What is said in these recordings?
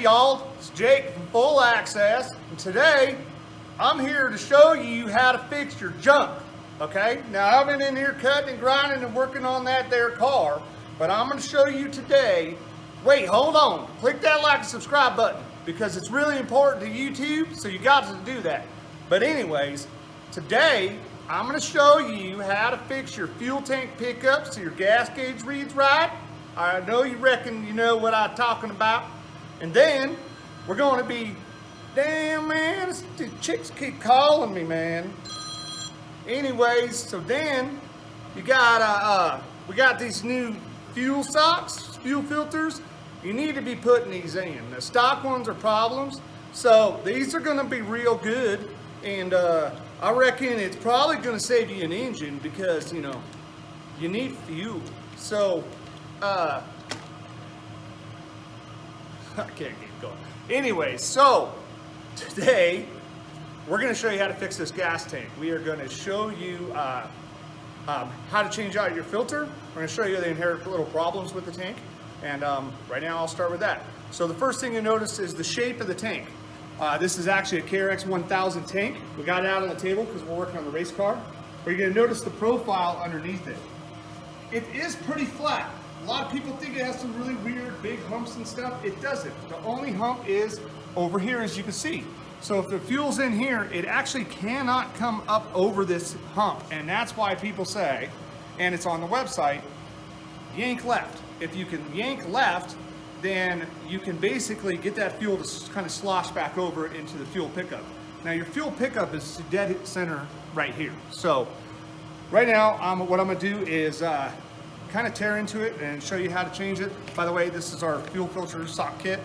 Hey y'all, it's Jake from Full Access, and today I'm here to show you how to fix your junk, okay? Now I've been in here cutting and grinding and working on that there car, but I'm going to show you today. Wait, hold on, click that like and subscribe button because it's really important to YouTube, so you got to do that. But anyways, today I'm going to show you how to fix your fuel tank pickup so your gas gauge reads right. I know you reckon you know what I'm talking about. And then we're going to be, damn man, the chicks keep calling me, man. Anyways, so then you got we got these new fuel socks, fuel filters. You need to be putting these in. The stock ones are problems, so these are going to be real good. And I reckon it's probably going to save you an engine because, you know, you need fuel. So I can't keep going. Anyway, so today we're going to show you how to fix this gas tank. We are going to show you how to change out your filter. We're going to show you the inherent little problems with the tank. And right now I'll start with that. So the first thing you notice is the shape of the tank. This is actually a KRX 1000 tank. We got it out on the table because we're working on the race car. But you're going to notice the profile underneath it. It is pretty flat. A lot of people think it has some really weird big humps and stuff. It doesn't. The only hump is over here, as you can see. So if the fuel's in here, it actually cannot come up over this hump. And that's why people say, and it's on the website, yank left. If you can yank left, then you can basically get that fuel to kind of slosh back over into the fuel pickup. Now your fuel pickup is dead center right here. So right now, what I'm gonna do is kind of tear into it and show you how to change it. By the way, this is our fuel filter sock kit.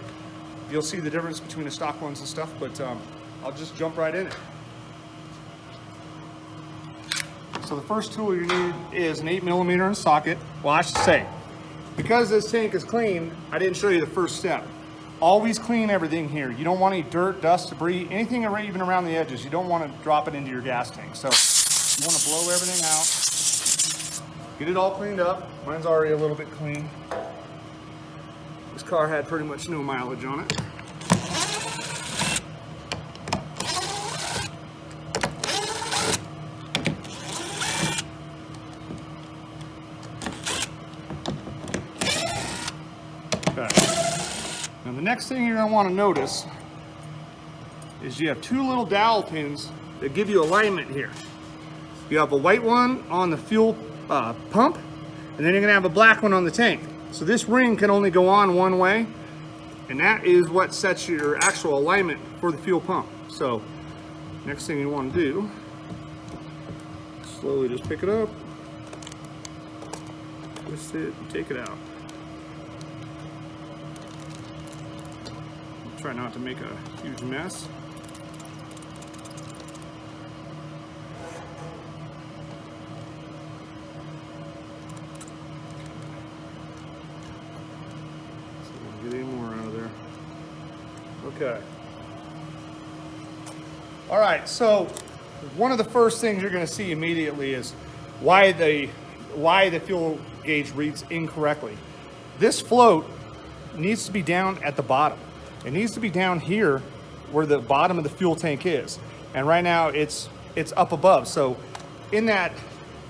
You'll see the difference between the stock ones and stuff, but I'll just jump right in it. So the first tool you need is an 8mm socket. Well, I should say, because this tank is clean, I didn't show you the first step. Always clean everything here. You don't want any dirt, dust, debris, anything even around the edges. You don't want to drop it into your gas tank. So you want to blow everything out. Get it all cleaned up. Mine's already a little bit clean. This car had pretty much no mileage on it. Okay. Now the next thing you're going to want to notice is you have two little dowel pins that give you alignment here. You have a white one on the fuel pump, and then you're gonna have a black one on the tank. So this ring can only go on one way, and that is what sets your actual alignment for the fuel pump. So next thing you want to do, slowly just pick it up, twist it, and take it out. Try not to make a huge mess. Get any more out of there. Okay. All right, so one of the first things you're going to see immediately is why the fuel gauge reads incorrectly. This float needs to be down at the bottom. It needs to be down here where the bottom of the fuel tank is. And right now it's up above. So in that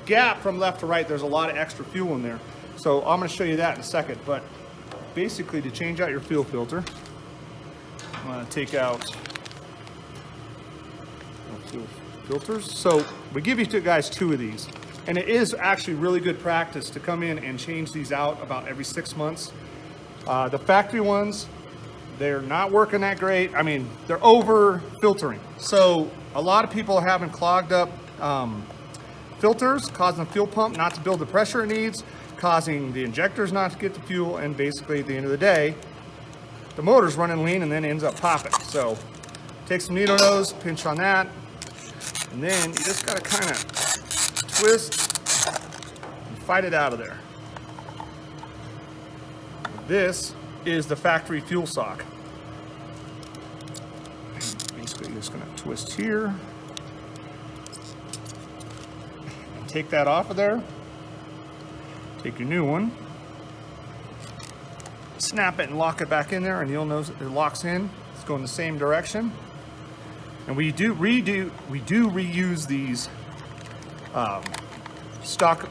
gap from left to right, there's a lot of extra fuel in there. So I'm going to show you that in a second. But basically, to change out your fuel filter, I'm going to take out fuel filters. So we give you guys two of these, and it is actually really good practice to come in and change these out about every 6 months. The factory ones, they're not working that great. I mean, they're over filtering. So a lot of people are having clogged up filters, causing the fuel pump not to build the pressure it needs, causing the injectors not to get the fuel, and basically at the end of the day, the motor's running lean and then ends up popping. So take some needle nose, pinch on that, and then you just gotta kind of twist and fight it out of there. This is the factory fuel sock. Basically, you're just gonna twist here and take that off of there. Take your new one, snap it and lock it back in there, and you'll notice it locks in. It's going the same direction. And we do reuse these stock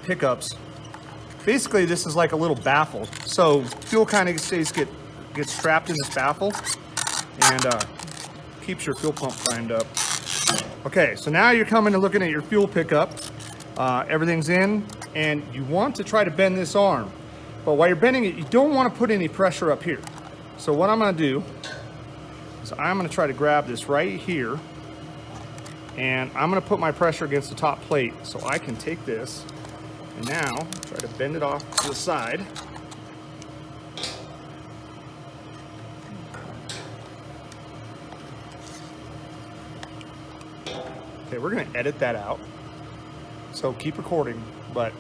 pickups. Basically, this is like a little baffle. So fuel kind of gets trapped in this baffle and keeps your fuel pump primed up. Okay, so now you're coming and looking at your fuel pickup. Everything's in, and you want to try to bend this arm. But while you're bending it, you don't want to put any pressure up here. So what I'm going to do is I'm going to try to grab this right here, and I'm going to put my pressure against the top plate so I can take this and now try to bend it off to the side. Okay, we're going to edit that out, so keep recording, but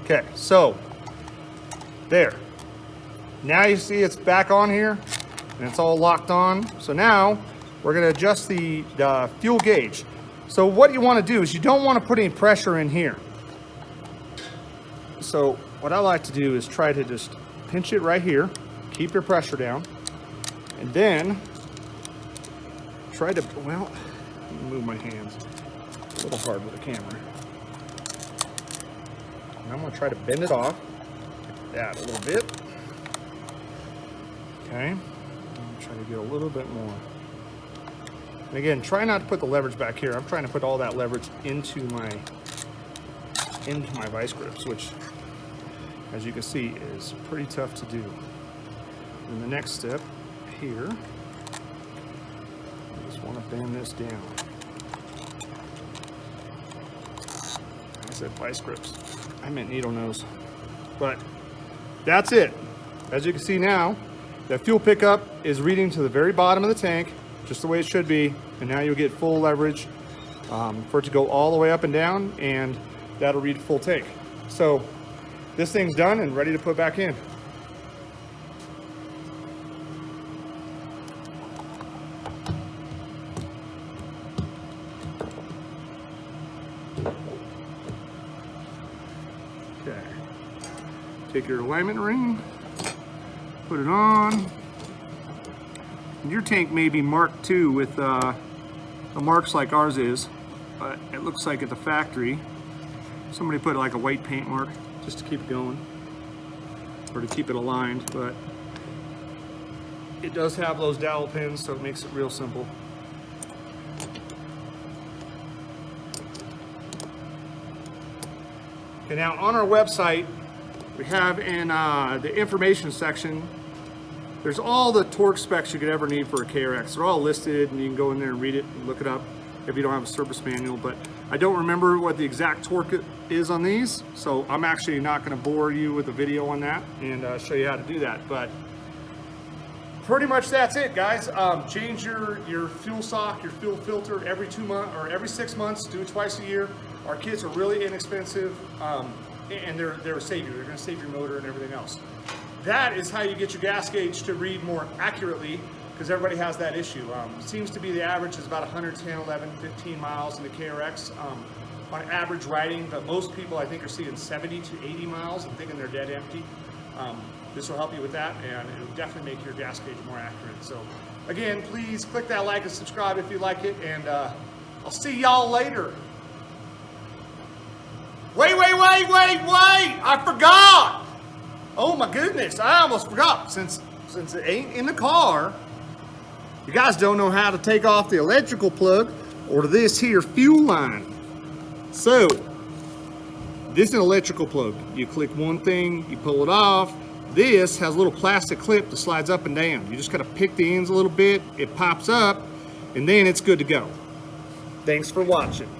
okay, so there. Now you see it's back on here and it's all locked on. So now we're going to adjust the fuel gauge. So what you want to do is you don't want to put any pressure in here. So what I like to do is try to just pinch it right here, keep your pressure down, and then try to, well, let me move my hands. A little hard with the camera. And I'm going to try to bend it off like that a little bit. Okay, I'm going to try to get a little bit more. And again, try not to put the leverage back here. I'm trying to put all that leverage into my vice grips, which, as you can see, is pretty tough to do. And the next step here, I just want to bend this down. I said vice grips. I meant needle nose. But that's it. As you can see now, that fuel pickup is reading to the very bottom of the tank, just the way it should be, and now you'll get full leverage for it to go all the way up and down, and that'll read full tank. So this thing's done and ready to put back in. Okay, take your alignment ring, put it on. And your tank may be marked too with the marks like ours is, but it looks like at the factory somebody put like a white paint mark just to keep it going or to keep it aligned, but it does have those dowel pins, so it makes it real simple. Okay, now on our website we have in the information section, there's all the torque specs you could ever need for a KRX. They're all listed, and you can go in there and read it and look it up if you don't have a service manual. But I don't remember what the exact torque is on these, so I'm actually not going to bore you with a video on that and show you how to do that. But pretty much that's it, guys. Change your fuel sock, your fuel filter every 2 months or every 6 months. Do it twice a year. Our kits are really inexpensive, and they're a savior. They're going to save your motor and everything else. That is how you get your gas gauge to read more accurately, because everybody has that issue. Seems to be the average is about 110, 11, 15 miles in the KRX on average riding, but most people I think are seeing 70 to 80 miles and thinking they're dead empty. This will help you with that, and it will definitely make your gas gauge more accurate. So again, please click that like and subscribe if you like it, and I'll see y'all later. Wait, I forgot. Oh my goodness, I almost forgot. Since it ain't in the car, you guys don't know how to take off the electrical plug or this here fuel line. So, this is an electrical plug. You click one thing, you pull it off. This has a little plastic clip that slides up and down. You just gotta pick the ends a little bit, it pops up, and then it's good to go. Thanks for watching.